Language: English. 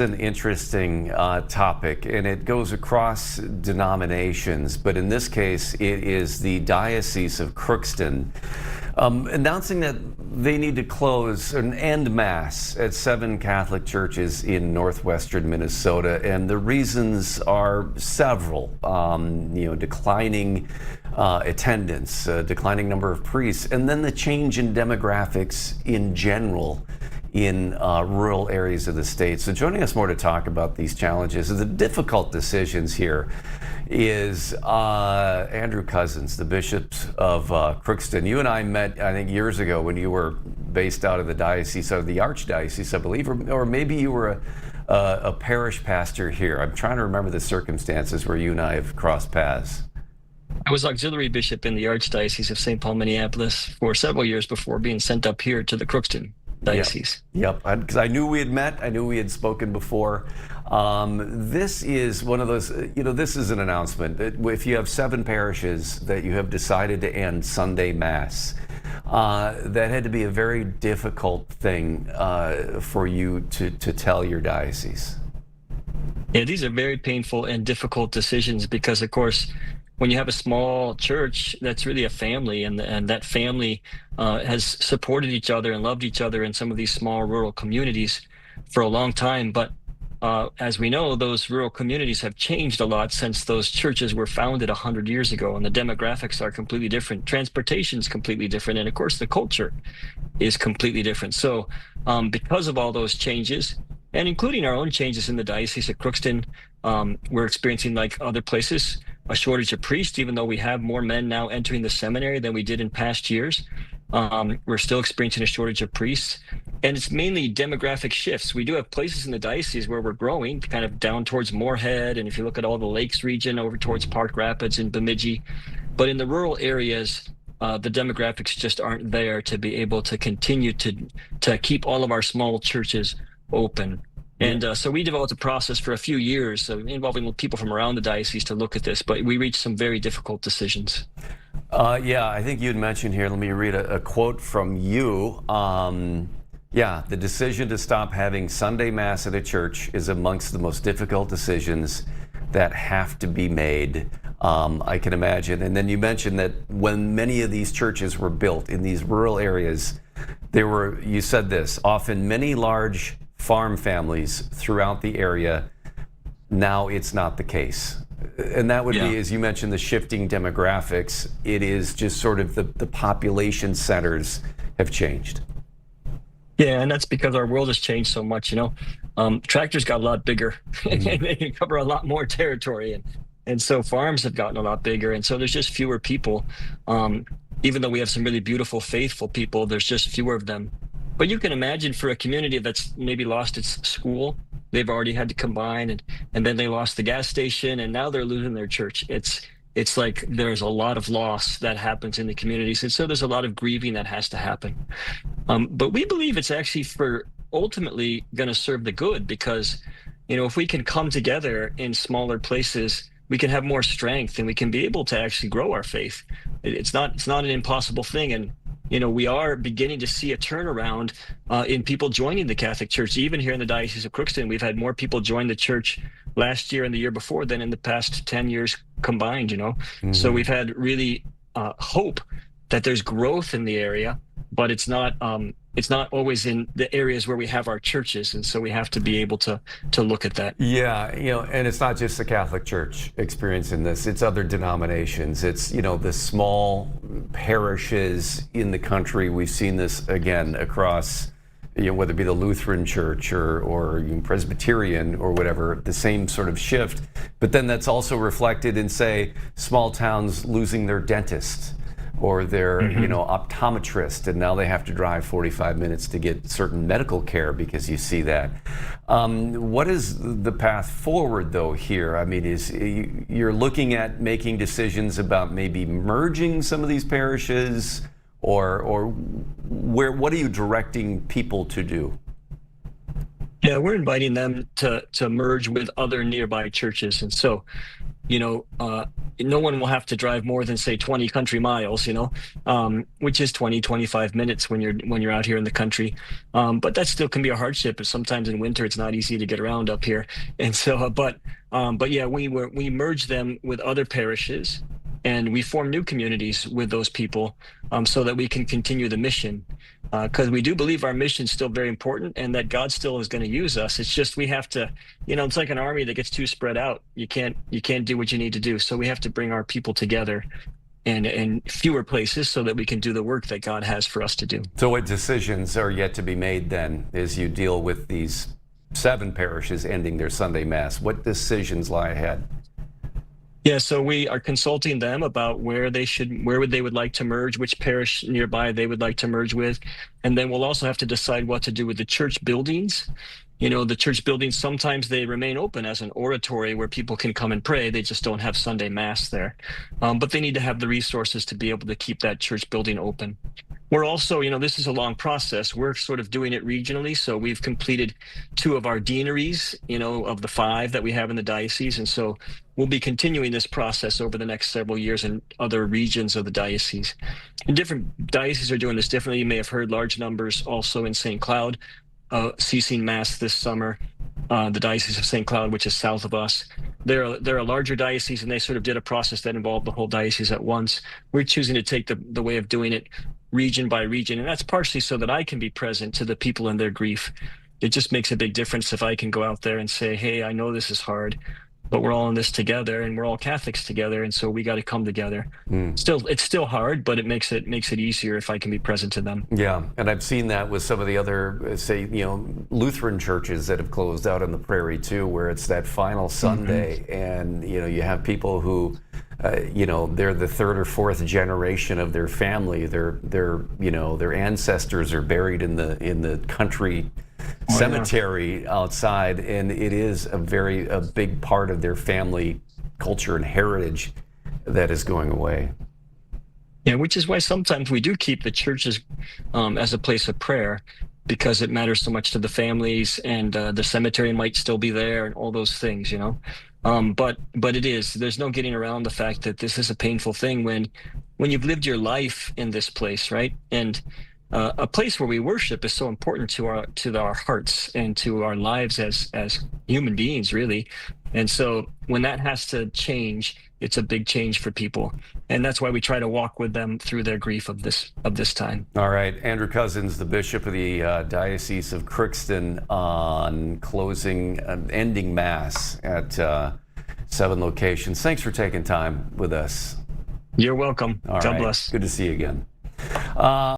An interesting topic, and it goes across denominations, but in this case it is the Diocese of Crookston announcing that they need to close and end Mass at 7 Catholic churches in northwestern Minnesota, and the reasons are several. Declining attendance, declining number of priests, and then the change in demographics in general in rural areas of the state. So joining us more to talk about these challenges and the difficult decisions here is Andrew Cousins, the Bishop of Crookston. You and I met, I think, years ago when you were based out of the diocese, of the Archdiocese, I believe, or maybe you were a parish pastor here. I'm trying to remember the circumstances where you and I have crossed paths. I was auxiliary bishop in the Archdiocese of St. Paul, Minneapolis for several years before being sent up here to the Crookston Diocese. Yep, because I knew we had met, I knew we had spoken before. This is one of those, this is an announcement. If you have 7 parishes that you have decided to end Sunday Mass, that had to be a very difficult thing for you to tell your diocese. Yeah, these are very painful and difficult decisions because, of course, when you have a small church, that's really a family, and that family has supported each other and loved each other in some of these small rural communities for a long time. But as we know, those rural communities have changed a lot since those churches were founded 100 years ago, and the demographics are completely different. Transportation is completely different, and of course, the culture is completely different. So because of all those changes, and including our own changes in the Diocese of Crookston, we're experiencing, like other places, a shortage of priests, even though we have more men now entering the seminary than we did in past years. We're still experiencing a shortage of priests, and it's mainly demographic shifts. We do have places in the diocese where we're growing, kind of down towards Moorhead, and if you look at all the lakes region over towards Park Rapids and Bemidji. But in the rural areas, the demographics just aren't there to be able to continue to keep all of our small churches open. And so we developed a process for a few years involving people from around the diocese to look at this, but we reached some very difficult decisions. I think you'd mentioned here, let me read a quote from you. The decision to stop having Sunday Mass at a church is amongst the most difficult decisions that have to be made. I can imagine. And then you mentioned that when many of these churches were built in these rural areas, you said this, often many large farm families throughout the area. Now it's not the case. And that would be, as you mentioned, the shifting demographics. It is just sort of the population centers have changed. Yeah, and that's because our world has changed so much. Tractors got a lot bigger and they can cover a lot more territory. And so farms have gotten a lot bigger. And so there's just fewer people. Even though we have some really beautiful, faithful people, there's just fewer of them. But you can imagine for a community that's maybe lost its school, they've already had to combine, and then they lost the gas station, and now they're losing their church. It's like there's a lot of loss that happens in the communities, and so there's a lot of grieving that has to happen. But we believe it's actually ultimately going to serve the good, because if we can come together in smaller places, we can have more strength, and we can be able to actually grow our faith. It's not an impossible thing, and we are beginning to see a turnaround in people joining the Catholic Church. Even here in the Diocese of Crookston, we've had more people join the church last year and the year before than in the past 10 years combined, Mm-hmm. So we've had really hope that there's growth in the area, but it's not always in the areas where we have our churches, and so we have to be able to look at that. Yeah, and it's not just the Catholic Church experiencing this, it's other denominations. It's, the small parishes in the country. We've seen this again across, whether it be the Lutheran Church or Presbyterian or whatever, the same sort of shift. But then that's also reflected in, say, small towns losing their dentist or their optometrist, and now they have to drive 45 minutes to get certain medical care because you see that. What is the path forward, though, here? I mean, you're looking at making decisions about maybe merging some of these parishes, or what are you directing people to do? Yeah, we're inviting them to merge with other nearby churches, and so no one will have to drive more than say 20 country miles, which is 20-25 minutes when you're out here in the country. But that still can be a hardship. Sometimes in winter it's not easy to get around up here, and so but yeah, we merge them with other parishes, and we form new communities with those people, so that we can continue the mission. Because we do believe our mission is still very important, and that God still is going to use us. It's just we have to, it's like an army that gets too spread out. You can't do what you need to do. So we have to bring our people together in fewer places so that we can do the work that God has for us to do. So what decisions are yet to be made then as you deal with these 7 parishes ending their Sunday Mass? What decisions lie ahead? Yeah, so we are consulting them about where they would like to merge, which parish nearby they would like to merge with. And then we'll also have to decide what to do with the church buildings. The church buildings, sometimes they remain open as an oratory where people can come and pray. They just don't have Sunday Mass there. But they need to have the resources to be able to keep that church building open. We're also, this is a long process. We're sort of doing it regionally. So we've completed 2 of our deaneries, of the 5 that we have in the diocese. And so we'll be continuing this process over the next several years in other regions of the diocese. And different dioceses are doing this differently. You may have heard large numbers also in St. Cloud ceasing Mass this summer. The Diocese of St. Cloud, which is south of us. They're a larger diocese, and they sort of did a process that involved the whole diocese at once. We're choosing to take the way of doing it region by region, and that's partially so that I can be present to the people in their grief. It just makes a big difference if I can go out there and say, hey, I know this is hard, but we're all in this together, and we're all Catholics together, and so we got to come together. It's still hard, but it makes it easier if I can be present to them. Yeah, and I've seen that with some of the other, say, Lutheran churches that have closed out on the prairie too, where it's that final Sunday, and you have people who, they're the 3rd or 4th generation of their family. Their ancestors are buried in the country cemetery outside, and it is a big part of their family culture and heritage that is going away. Yeah, which is why sometimes we do keep the churches as a place of prayer, because it matters so much to the families, and the cemetery might still be there and all those things, But there's no getting around the fact that this is a painful thing when you've lived your life in this place, right? And a place where we worship is so important to our hearts and to our lives as human beings, really. And so when that has to change, it's a big change for people, and that's why we try to walk with them through their grief of this time. All right, Andrew Cousins, the Bishop of the Diocese of Crookston, on ending Mass at 7 locations. Thanks for taking time with us. You're welcome. God bless. Good to see you again.